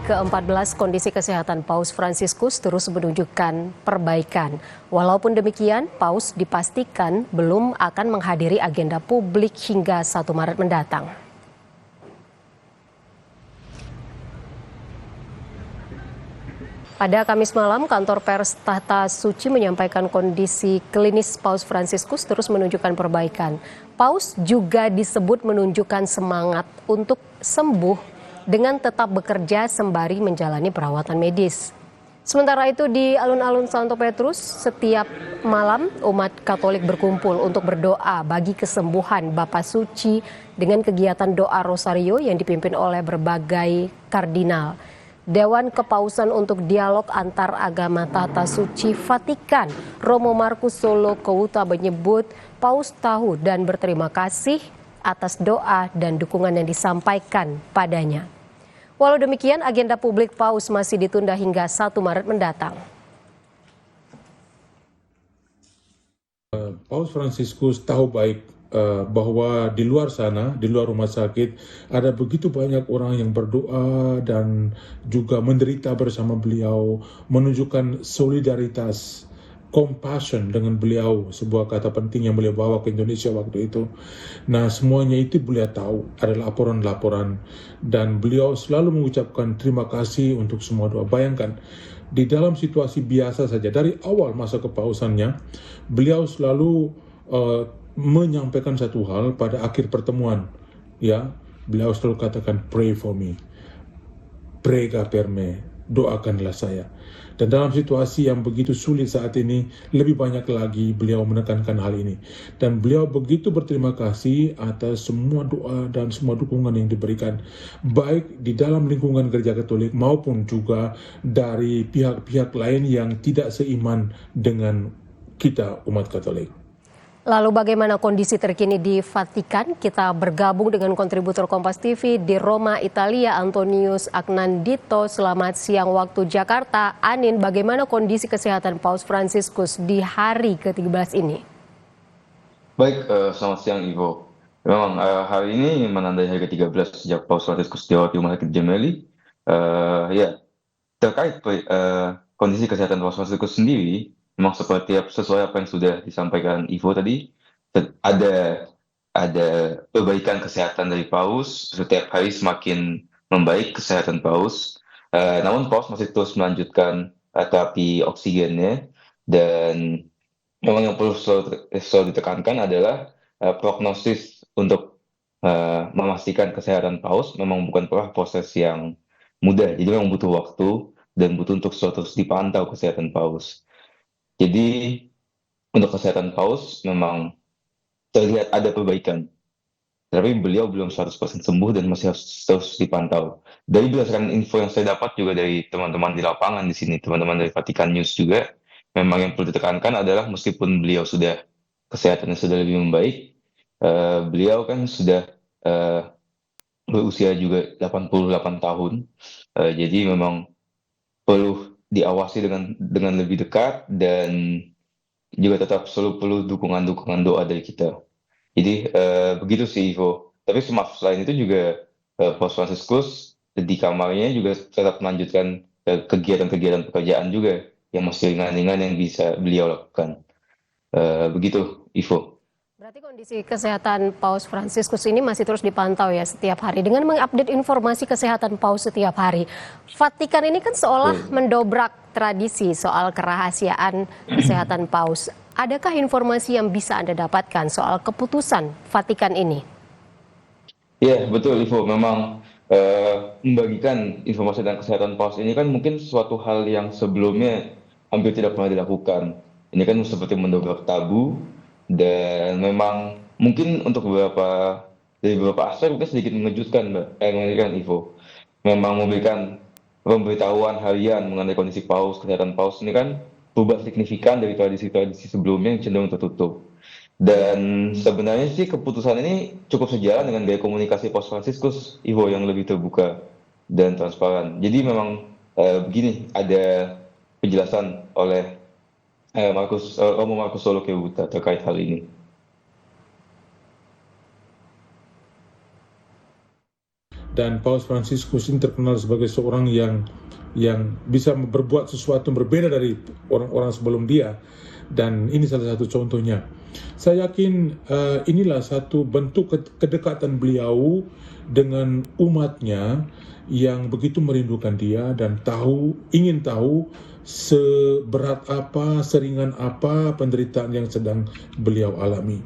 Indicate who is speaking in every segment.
Speaker 1: ke-14 kondisi kesehatan Paus Fransiskus terus menunjukkan perbaikan. Walaupun demikian, Paus dipastikan belum akan menghadiri agenda publik hingga 1 Maret mendatang. Pada Kamis malam, kantor pers Tahta Suci menyampaikan kondisi klinis Paus Fransiskus terus menunjukkan perbaikan. Paus juga disebut menunjukkan semangat untuk sembuh dengan tetap bekerja sembari menjalani perawatan medis. Sementara itu di alun-alun Santo Petrus, setiap malam umat Katolik berkumpul untuk berdoa bagi kesembuhan Bapa Suci dengan kegiatan doa Rosario yang dipimpin oleh berbagai kardinal. Dewan Kepausan untuk Dialog Antar Agama Tahta Suci Vatikan, Romo Markus Solo Keuta menyebut Paus tahu dan berterima kasih atas doa dan dukungan yang disampaikan padanya. Walau demikian, agenda publik Paus masih ditunda hingga 1 Maret mendatang.
Speaker 2: Paus Fransiskus tahu baik bahwa di luar sana, di luar rumah sakit, ada begitu banyak orang yang berdoa dan juga menderita bersama beliau, menunjukkan solidaritas, compassion dengan beliau, sebuah kata penting yang beliau bawa ke Indonesia waktu itu. Nah, semuanya itu beliau tahu, ada laporan-laporan, dan beliau selalu mengucapkan terima kasih untuk semua doa. Bayangkan, di dalam situasi biasa saja, dari awal masa kepausannya, beliau selalu menyampaikan satu hal pada akhir pertemuan. Ya, beliau selalu katakan, pray for me, prega per me, doakanlah saya. Dan dalam situasi yang begitu sulit saat ini, lebih banyak lagi beliau menekankan hal ini. Dan beliau begitu berterima kasih atas semua doa dan semua dukungan yang diberikan, baik di dalam lingkungan Gereja Katolik maupun juga dari pihak-pihak lain yang tidak seiman dengan kita umat Katolik.
Speaker 1: Lalu bagaimana kondisi terkini di Vatikan? Kita bergabung dengan kontributor Kompas TV di Roma, Italia, Antonius Agnandito. Selamat siang waktu Jakarta. Anin, bagaimana kondisi kesehatan Paus Fransiskus di hari ke-13 ini?
Speaker 3: Baik, selamat siang Ivo. Memang hari ini menandai hari ke-13 sejak Paus Fransiskus dirawat di Rumah Sakit Gemelli. Ya, terkait kondisi kesehatan Paus Fransiskus sendiri, memang sesuai apa yang sudah disampaikan Ivo tadi, ada perbaikan kesehatan dari Paus, setiap hari semakin membaik kesehatan Paus. Namun Paus masih terus melanjutkan terapi oksigennya, dan memang yang perlu selalu ditekankan adalah prognosis untuk memastikan kesehatan Paus memang bukan proses yang mudah. Jadi memang butuh waktu dan butuh untuk terus dipantau kesehatan Paus. Jadi untuk kesehatan Paus memang terlihat ada perbaikan, tapi beliau belum 100% sembuh dan masih harus terus dipantau. Dari berdasarkan info yang saya dapat juga dari teman-teman di lapangan di sini, teman-teman dari Vatikan News juga, memang yang perlu ditekankan adalah meskipun beliau sudah kesehatannya sudah lebih membaik, beliau kan sudah berusia juga 88 tahun, jadi memang perlu diawasi dengan lebih dekat, dan juga tetap selalu perlu dukungan doa dari kita. Jadi begitu sih Ivo. Tapi selain itu juga Paus Fransiskus di kamarnya juga tetap melanjutkan kegiatan-kegiatan pekerjaan juga yang masih ringan-ringan yang bisa beliau lakukan. Begitu Ivo.
Speaker 1: Berarti kondisi kesehatan Paus Fransiskus ini masih terus dipantau ya setiap hari. Dengan mengupdate informasi kesehatan Paus setiap hari, Vatikan ini kan seolah mendobrak tradisi soal kerahasiaan kesehatan Paus. Adakah informasi yang bisa Anda dapatkan soal keputusan Vatikan ini?
Speaker 3: Ya, betul Ivo. Memang membagikan informasi tentang kesehatan Paus ini kan mungkin suatu hal yang sebelumnya hampir tidak pernah dilakukan. Ini kan seperti mendobrak tabu, dan memang mungkin untuk dari beberapa aspek mungkin sedikit mengejutkan Ivo. Memang memberikan pemberitahuan harian mengenai kondisi Paus, kesehatan Paus ini kan berubah signifikan dari tradisi-tradisi sebelumnya yang cenderung tertutup. Dan sebenarnya sih keputusan ini cukup sejalan dengan gaya komunikasi Paus Fransiskus, Ivo, yang lebih terbuka dan transparan. Jadi memang begini, ada penjelasan oleh Romo Markus Solo Keuta terkait hal ini.
Speaker 2: dan Paus Fransiskus ini terkenal sebagai seorang yang bisa berbuat sesuatu yang berbeda dari orang-orang sebelum dia, dan ini salah satu contohnya. Saya yakin inilah satu bentuk kedekatan beliau dengan umatnya yang begitu merindukan dia dan ingin tahu seberat apa, seringan apa penderitaan yang sedang beliau alami.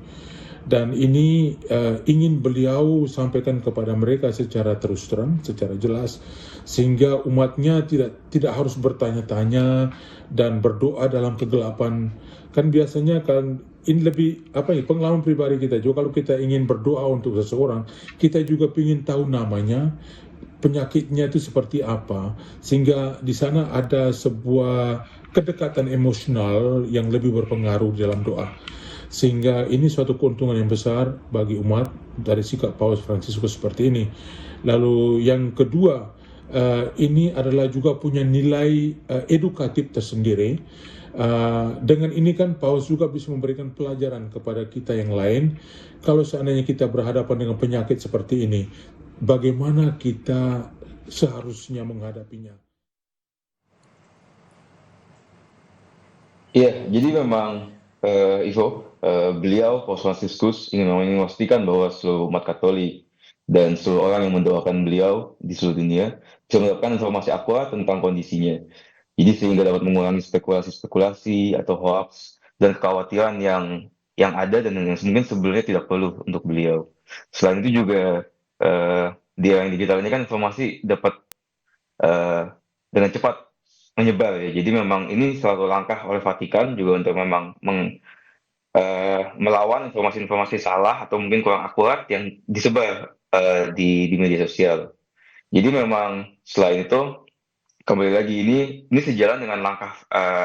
Speaker 2: Dan ini ingin beliau sampaikan kepada mereka secara terus terang, secara jelas, sehingga umatnya tidak harus bertanya-tanya dan berdoa dalam kegelapan. Kan biasanya kan ini lebih pengalaman pribadi kita juga, kalau kita ingin berdoa untuk seseorang, kita juga ingin tahu namanya, penyakitnya itu seperti apa, sehingga di sana ada sebuah kedekatan emosional yang lebih berpengaruh dalam doa. Sehingga ini suatu keuntungan yang besar bagi umat dari sikap Paus Fransiskus seperti ini. Lalu yang kedua, ini adalah juga punya nilai edukatif tersendiri. Dengan ini kan Paus juga bisa memberikan pelajaran kepada kita yang lain. Kalau seandainya kita berhadapan dengan penyakit seperti ini, bagaimana kita seharusnya menghadapinya.
Speaker 3: Iya, jadi memang Ivo, beliau Paus Fransiskus ingin memastikan bahwa seluruh umat Katolik dan seluruh orang yang mendoakan beliau di seluruh dunia bisa mendapatkan informasi akurat tentang kondisinya. Jadi sehingga dapat mengurangi spekulasi-spekulasi atau hoax dan kekhawatiran yang ada dan yang mungkin sebenarnya tidak perlu untuk beliau. Selain itu juga di era yang digital ini kan informasi dapat dengan cepat menyebar ya. Jadi memang ini suatu langkah oleh Vatikan juga untuk memang melawan informasi-informasi salah atau mungkin kurang akurat yang disebar di media sosial. Jadi memang selain itu kembali lagi ini sejalan dengan langkah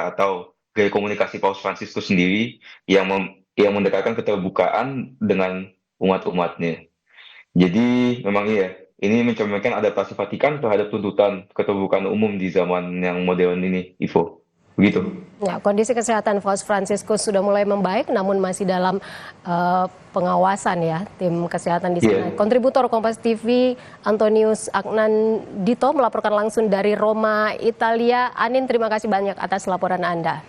Speaker 3: atau gaya komunikasi Paus Fransiskus sendiri yang mendekatkan keterbukaan dengan umat-umatnya. Jadi memang iya, ini mencerminkan adaptasi Vatikan terhadap tuntutan keterbukaan umum di zaman yang modern ini, Ivo. Begitu.
Speaker 1: Ya, kondisi kesehatan Paus Fransiskus sudah mulai membaik, namun masih dalam pengawasan ya tim kesehatan di sana.
Speaker 3: Yeah.
Speaker 1: Kontributor Kompas TV Antonius Agnandito melaporkan langsung dari Roma, Italia. Anin, terima kasih banyak atas laporan Anda.